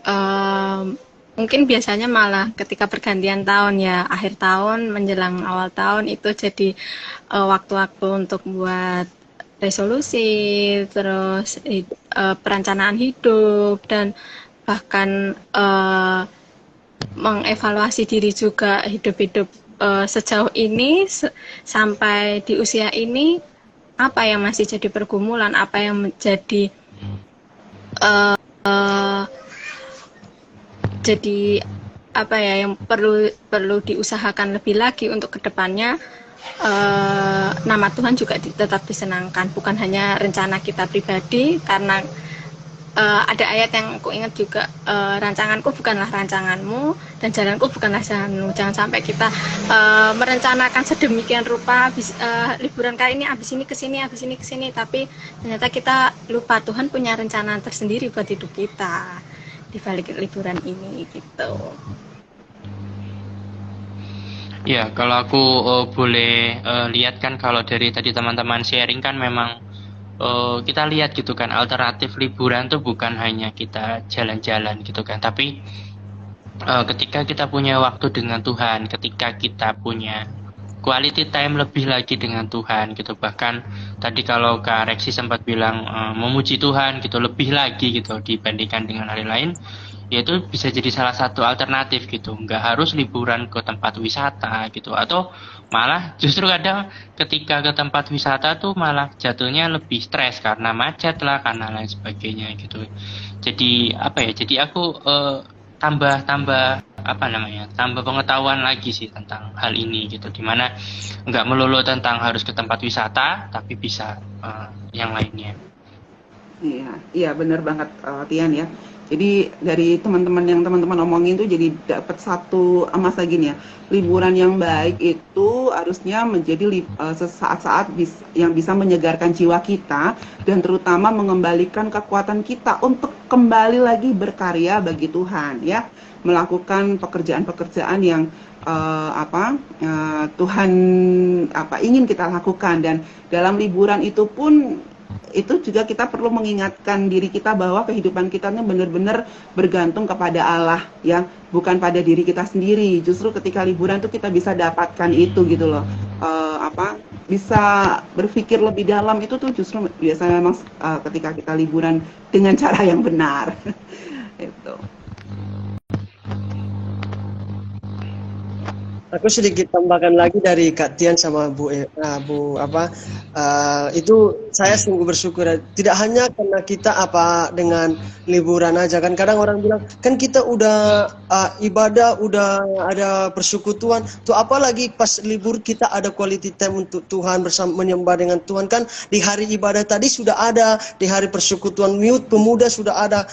mungkin biasanya malah ketika pergantian tahun ya, akhir tahun menjelang awal tahun itu jadi waktu-waktu untuk buat resolusi, terus perencanaan hidup dan bahkan mengevaluasi diri juga, hidup sejauh ini sampai di usia ini apa yang masih jadi pergumulan, apa yang menjadi apa ya yang perlu diusahakan lebih lagi untuk kedepannya. Nama Tuhan juga tetap disenangkan, bukan hanya rencana kita pribadi, karena ada ayat yang aku ingat juga, rancanganku bukanlah rancanganmu dan jalanku bukanlah jalanmu. Jangan sampai kita merencanakan sedemikian rupa liburan kali ini habis ini ke sini, tapi ternyata kita lupa Tuhan punya rencana tersendiri buat hidup kita di balik liburan ini gitu. Ya, kalau aku boleh lihat kan, kalau dari tadi teman-teman sharing kan memang kita lihat gitu kan, alternatif liburan tuh bukan hanya kita jalan-jalan gitu kan, tapi ketika kita punya waktu dengan Tuhan, ketika kita punya quality time lebih lagi dengan Tuhan gitu. Bahkan tadi kalau Kak Reksi sempat bilang memuji Tuhan gitu lebih lagi gitu dibandingkan dengan hari lain, yaitu bisa jadi salah satu alternatif gitu. Nggak harus liburan ke tempat wisata gitu, atau malah justru kadang ketika ke tempat wisata tuh malah jatuhnya lebih stres karena macet lah, karena lain sebagainya gitu. Jadi apa ya, jadi aku tambah pengetahuan lagi sih tentang hal ini gitu, dimana nggak melulu tentang harus ke tempat wisata tapi bisa yang lainnya. Iya, iya benar banget Tian ya. Jadi dari teman-teman yang teman-teman omongin tuh jadi dapat satu masa gini ya. Liburan yang baik itu harusnya menjadi sesaat-saat yang bisa menyegarkan jiwa kita dan terutama mengembalikan kekuatan kita untuk kembali lagi berkarya bagi Tuhan ya. Melakukan pekerjaan-pekerjaan yang Tuhan ingin kita lakukan, dan dalam liburan itu pun itu juga kita perlu mengingatkan diri kita bahwa kehidupan kita ini benar-benar bergantung kepada Allah ya, bukan pada diri kita sendiri. Justru ketika liburan tuh kita bisa dapatkan itu gitu loh. Bisa berpikir lebih dalam itu tuh justru biasanya memang ketika kita liburan dengan cara yang benar. Itu. Aku sedikit tambahkan lagi dari Kak Tian sama itu saya sungguh bersyukur, tidak hanya karena kita dengan liburan aja kan. Kadang orang bilang kan kita udah ibadah, udah ada persekutuan tuh, apalagi pas libur kita ada quality time untuk Tuhan, bersama menyembah dengan Tuhan kan. Di hari ibadah tadi sudah ada, di hari persekutuan youth pemuda sudah ada.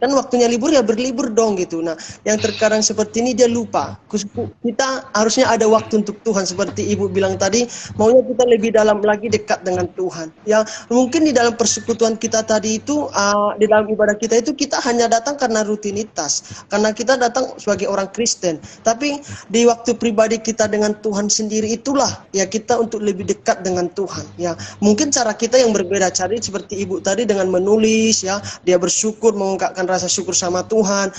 Kan waktunya libur ya berlibur dong gitu. Nah, yang terkadang seperti ini dia lupa. Kita harusnya ada waktu untuk Tuhan, seperti Ibu bilang tadi, maunya kita lebih dalam lagi dekat dengan Tuhan. Ya, mungkin di dalam persekutuan kita tadi itu, di dalam ibadah kita itu kita hanya datang karena rutinitas, karena kita datang sebagai orang Kristen. Tapi di waktu pribadi kita dengan Tuhan sendiri itulah ya kita untuk lebih dekat dengan Tuhan. Ya, mungkin cara kita yang berbeda, cari seperti Ibu tadi dengan menulis ya, dia bersyukur, mengungkapkan rasa syukur sama Tuhan.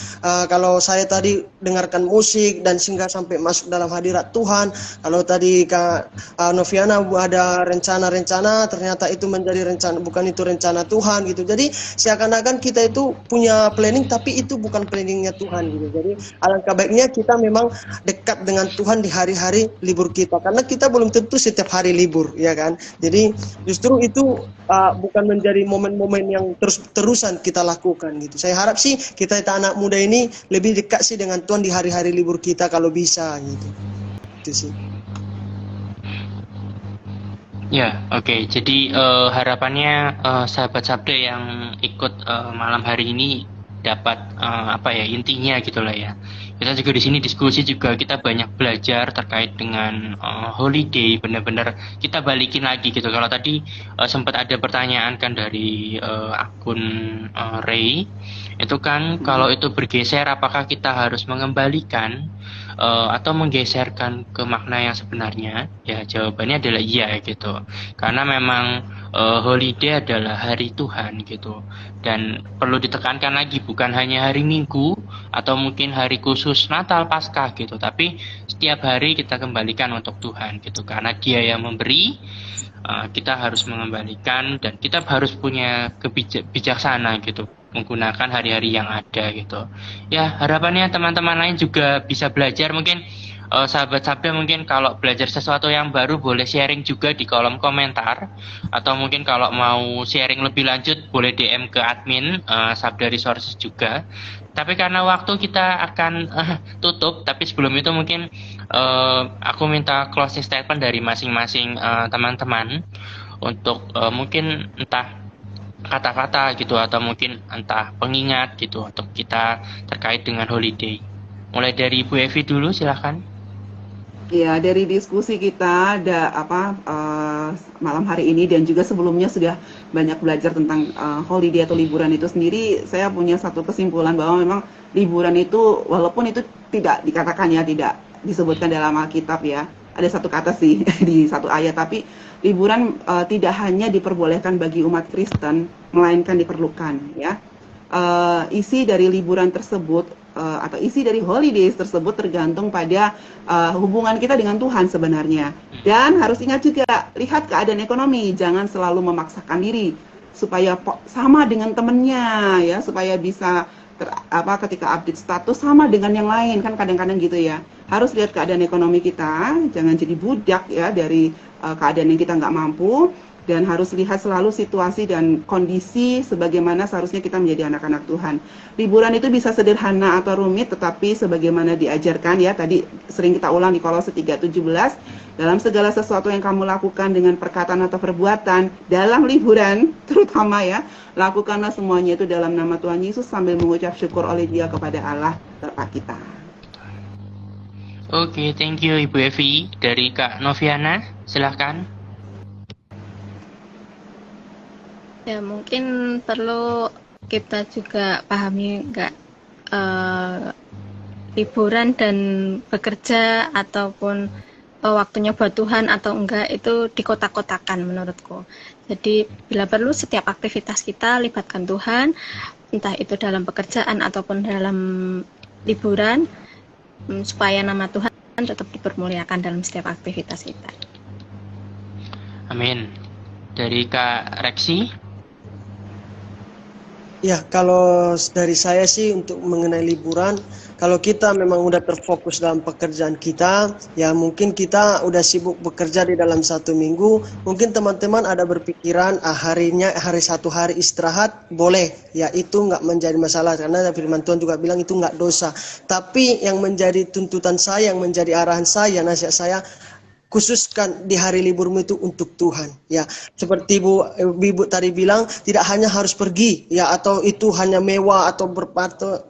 Kalau saya tadi dengarkan musik dan sehingga sampai masuk dalam hadirat Tuhan. Kalau tadi Kak Noviana ada rencana-rencana, ternyata itu menjadi rencana, bukan itu rencana Tuhan gitu. Jadi seakan-akan kita itu punya planning, tapi itu bukan planningnya Tuhan gitu. Jadi alangkah baiknya kita memang dekat dengan Tuhan di hari-hari libur kita, karena kita belum tentu setiap hari libur ya kan. Jadi justru itu bukan menjadi momen-momen yang terus-terusan kita lakukan gitu. Saya harap sih kita anak muda ini lebih dekat sih dengan Tuhan di hari-hari libur kita kalau bisa gitu. Itu sih. Ya, oke. Jadi harapannya sahabat Sabda yang ikut malam hari ini dapat intinya gitulah ya. Kita juga di sini diskusi juga, kita banyak belajar terkait dengan holiday, benar-benar kita balikin lagi gitu. Kalau tadi sempat ada pertanyaan kan dari akun Ray, itu kan kalau itu bergeser apakah kita harus mengembalikan atau menggeserkan ke makna yang sebenarnya? Ya jawabannya adalah iya gitu, karena memang holiday adalah hari Tuhan gitu, dan perlu ditekankan lagi bukan hanya hari Minggu atau mungkin hari khusus Natal Paskah gitu, tapi setiap hari kita kembalikan untuk Tuhan gitu, karena Dia yang memberi. Kita harus mengembalikan dan kita harus punya bijaksana gitu menggunakan hari-hari yang ada gitu. Ya harapannya teman-teman lain juga bisa belajar, mungkin sahabat Sabda mungkin kalau belajar sesuatu yang baru boleh sharing juga di kolom komentar, atau mungkin kalau mau sharing lebih lanjut boleh DM ke admin Sabda Resources juga. Tapi karena waktu kita akan tutup, tapi sebelum itu mungkin aku minta closing statement dari masing-masing teman-teman untuk mungkin entah kata-kata gitu atau mungkin entah pengingat gitu untuk kita terkait dengan holiday. Mulai dari Bu Evi dulu, silahkan. Ya, dari diskusi kita malam hari ini dan juga sebelumnya sudah banyak belajar tentang holiday atau liburan itu sendiri. Saya punya satu kesimpulan bahwa memang liburan itu walaupun itu tidak dikatakan ya, tidak disebutkan dalam Alkitab ya, ada satu kata sih di satu ayat, tapi liburan tidak hanya diperbolehkan bagi umat Kristen, melainkan diperlukan ya. Isi dari liburan tersebut atau isi dari holidays tersebut tergantung pada hubungan kita dengan Tuhan sebenarnya. Dan harus ingat juga, lihat keadaan ekonomi, jangan selalu memaksakan diri supaya sama dengan temennya ya, supaya bisa ketika update status sama dengan yang lain, kan kadang-kadang gitu ya. Harus lihat keadaan ekonomi kita, jangan jadi budak ya dari keadaan yang kita nggak mampu. dan harus lihat selalu situasi dan kondisi sebagaimana seharusnya kita menjadi anak-anak Tuhan. Liburan itu bisa sederhana atau rumit, tetapi sebagaimana diajarkan ya, tadi sering kita ulang di Kolose 3:17, dalam segala sesuatu yang kamu lakukan dengan perkataan atau perbuatan, dalam liburan terutama ya, lakukanlah semuanya itu dalam nama Tuhan Yesus sambil mengucap syukur oleh Dia kepada Allah Bapa kita. Oke, thank you Ibu Evi. Dari Kak Noviana, silahkan. Ya, mungkin perlu kita juga pahami nggak liburan dan bekerja ataupun waktunya buat Tuhan atau enggak itu dikotak-kotakan menurutku. Jadi bila perlu setiap aktivitas kita libatkan Tuhan, entah itu dalam pekerjaan ataupun dalam liburan, supaya nama Tuhan tetap dipermuliakan dalam setiap aktivitas kita. Amin. Dari Kak Reksi. Ya, kalau dari saya sih untuk mengenai liburan, kalau kita memang udah terfokus dalam pekerjaan kita, ya mungkin kita udah sibuk bekerja di dalam 1 minggu, mungkin teman-teman ada berpikiran hari satu hari istirahat, boleh, ya itu nggak menjadi masalah, karena firman Tuhan juga bilang itu nggak dosa. Tapi yang menjadi tuntutan saya, yang menjadi arahan saya, nasihat saya, khususkan di hari liburmu itu untuk Tuhan, ya seperti Ibu tadi bilang, tidak hanya harus pergi ya, atau itu hanya mewah atau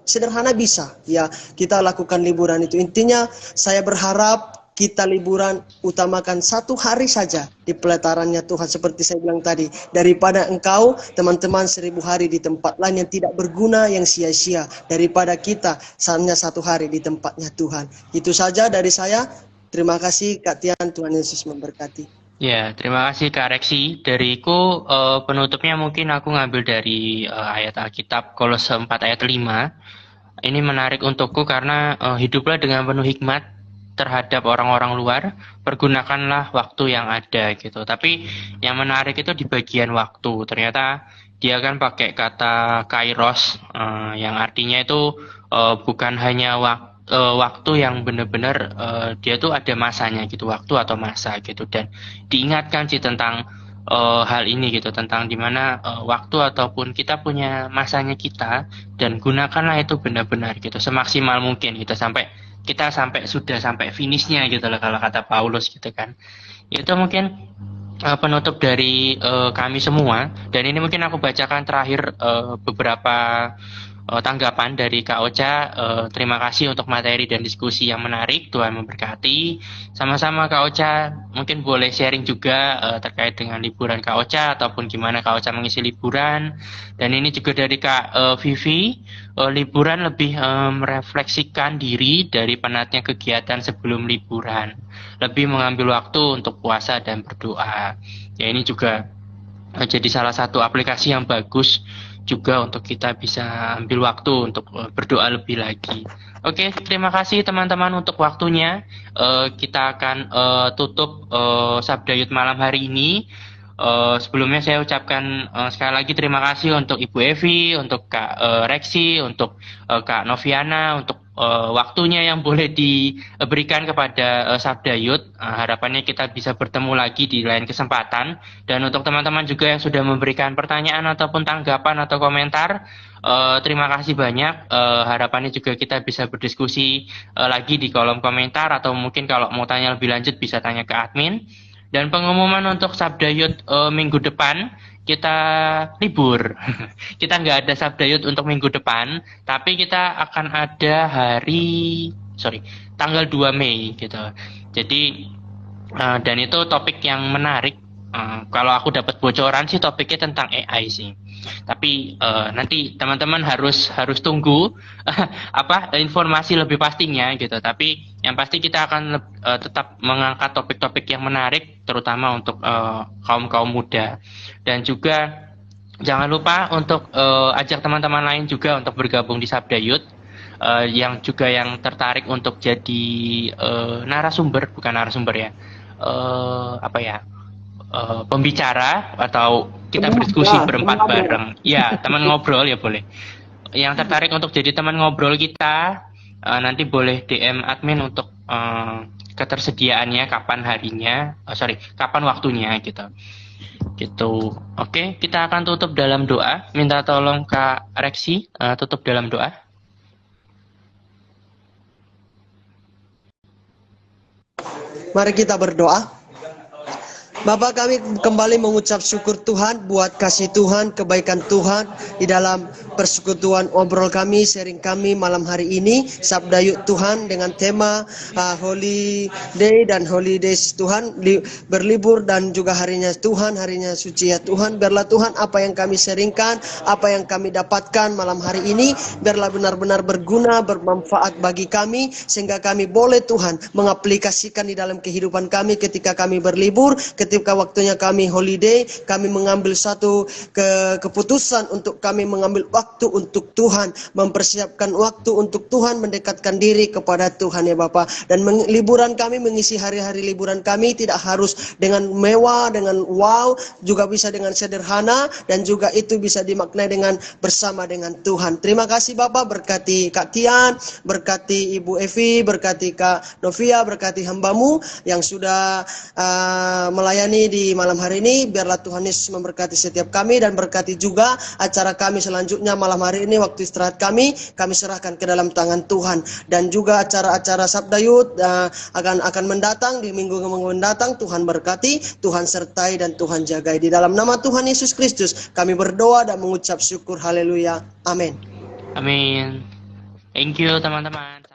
sederhana bisa ya kita lakukan liburan itu. Intinya saya berharap kita liburan utamakan 1 hari saja di pelatarannya Tuhan, seperti saya bilang tadi, daripada engkau teman-teman 1000 hari di tempat lain yang tidak berguna, yang sia-sia, daripada kita hanya 1 hari di tempatnya Tuhan. Itu saja dari saya. Terima kasih Kak Tian, Tuhan Yesus memberkati. Ya, terima kasih Kak Reksi. Dariku penutupnya mungkin aku ngambil dari ayat Alkitab Kolose 4 ayat 5. Ini menarik untukku karena hiduplah dengan penuh hikmat terhadap orang-orang luar, pergunakanlah waktu yang ada gitu. Tapi yang menarik itu di bagian waktu. Ternyata dia kan pakai kata kairos yang artinya itu bukan hanya waktu yang benar-benar dia tuh ada masanya gitu, waktu atau masa gitu. Dan diingatkan sih tentang hal ini gitu, tentang dimana waktu ataupun kita punya masanya kita, dan gunakanlah itu benar-benar gitu semaksimal mungkin gitu, sampai sudah sampai finishnya gitu lah kalau kata Paulus gitu kan. Itu mungkin penutup dari kami semua, dan ini mungkin aku bacakan terakhir beberapa tanggapan dari Kak Ocha. Terima kasih untuk materi dan diskusi yang menarik. Tuhan memberkati. Sama-sama Kak Ocha, mungkin boleh sharing juga terkait dengan liburan Kak Ocha ataupun gimana Kak Ocha mengisi liburan. Dan ini juga dari Kak Vivi, liburan lebih merefleksikan diri dari penatnya kegiatan sebelum liburan, lebih mengambil waktu untuk puasa dan berdoa. Ya, ini juga jadi salah satu aplikasi yang bagus juga untuk kita bisa ambil waktu untuk berdoa lebih lagi. Oke, terima kasih teman-teman untuk waktunya. Kita akan tutup Sabda Yud malam hari ini. Sebelumnya saya ucapkan sekali lagi terima kasih untuk Ibu Evi, untuk Kak Reksi, untuk Kak Noviana, untuk waktunya yang boleh diberikan kepada Sabda Yud. Harapannya kita bisa bertemu lagi di lain kesempatan. Dan untuk teman-teman juga yang sudah memberikan pertanyaan ataupun tanggapan atau komentar, terima kasih banyak. Harapannya juga kita bisa berdiskusi lagi di kolom komentar, atau mungkin kalau mau tanya lebih lanjut bisa tanya ke admin. Dan pengumuman untuk Sabda Yud minggu depan, kita libur. Kita nggak ada Sabda Yud untuk minggu depan, tapi kita akan ada tanggal 2 Mei gitu. Jadi dan itu topik yang menarik. Kalau aku dapat bocoran sih topiknya tentang AI sih. Tapi nanti teman-teman harus tunggu informasi lebih pastinya gitu. Tapi yang pasti kita akan tetap mengangkat topik-topik yang menarik, terutama untuk kaum muda. Dan juga jangan lupa untuk ajak teman-teman lain juga untuk bergabung di Sabda Yud, yang tertarik untuk jadi pembicara, atau kita berdiskusi berempat bareng. Ya, teman ngobrol ya boleh. Yang tertarik untuk jadi teman ngobrol kita, nanti boleh DM admin untuk ketersediaannya, kapan waktunya gitu. Gitu. Oke, kita akan tutup dalam doa. Minta tolong Kak Reksi tutup dalam doa. Mari kita berdoa. Bapak, kami kembali mengucap syukur Tuhan buat kasih Tuhan, kebaikan Tuhan di dalam persekutuan obrol kami, sharing kami malam hari ini. Sabda Yud Tuhan dengan tema Holy Day dan Holidays Tuhan, berlibur dan juga harinya Tuhan, harinya suci ya Tuhan. Biarlah Tuhan apa yang kami sharingkan, apa yang kami dapatkan malam hari ini, biarlah benar-benar berguna, bermanfaat bagi kami, sehingga kami boleh Tuhan mengaplikasikan di dalam kehidupan kami ketika kami berlibur, ketika waktunya kami holiday, kami mengambil satu keputusan untuk kami mengambil waktu untuk Tuhan, mempersiapkan waktu untuk Tuhan, mendekatkan diri kepada Tuhan ya Bapak. Dan liburan kami, mengisi hari-hari liburan kami tidak harus dengan mewah, dengan wow, juga bisa dengan sederhana, dan juga itu bisa dimaknai dengan bersama dengan Tuhan. Terima kasih Bapak, berkati Kak Tian, berkati Ibu Evi, berkati Kak Novia, berkati hambamu yang sudah melayani di malam hari ini. Biarlah Tuhan Yesus memberkati setiap kami dan berkati juga acara kami selanjutnya malam hari ini. Waktu istirahat kami serahkan ke dalam tangan Tuhan, dan juga acara-acara Sabda Yud akan mendatang di minggu-minggu mendatang. Tuhan berkati, Tuhan sertai, dan Tuhan jagai. Di dalam nama Tuhan Yesus Kristus kami berdoa dan mengucap syukur. Haleluya. Amin. Amin. Thank you teman-teman.